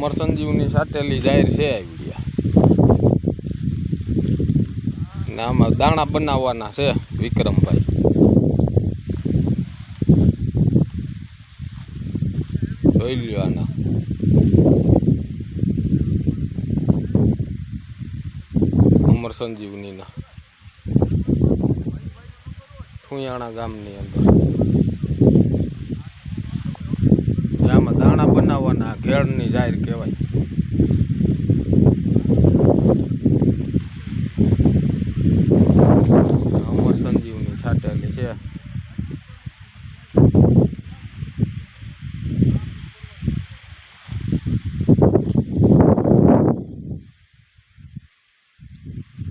અમર સંજીવની સાટેલી જાહેર છે આ વિડિયા ને આમાં દાણા બનાવવાના છે વિક્રમભાઈ જોઈ લ્યો આના અમર સંજીવનીના ફુયાણા ગામની અંદર આમાં દાણા બનાવવાના ઘેડની જાહેર કહેવાય અમર સંજીવની છાટેલી છે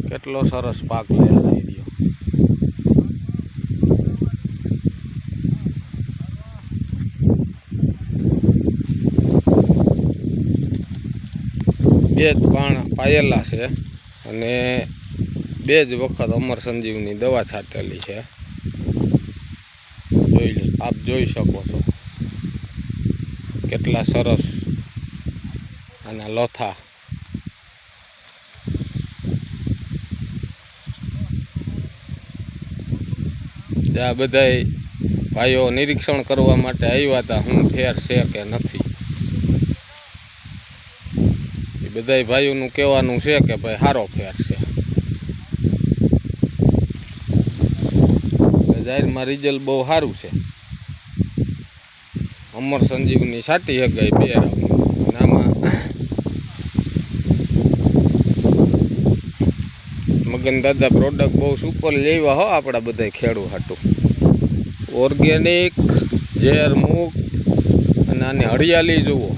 કેટલો સરસ પાક લઈ રહ્યો બે જ પાણ પાયેલા છે અને બે જ વખત અમર સંજીવની દવા છાંટેલી છે જોઈ લો આપ જોઈ શકો છો કેટલા સરસ આના લોથા આ બધાય ભાઈઓ નિરીક્ષણ કરવા માટે આવ્યા હતા હું ફેર છે કે નથી એ બધાય ભાઈઓનું કહેવાનું છે કે ભાઈ સારો ફેર છે જાહેરમાં રિઝલ્ટ બહુ સારું છે અમર સંજીવની છાંટી શકાય બે રાઉન્ડ આમાં મગન દાદા પ્રોડક્ટ બહુ સુપર લેવા હો આપણા બધા ખેડૂત હાટું ઓર્ગેનિક ઝેર મુક્ત અને આની હરિયાળી જુઓ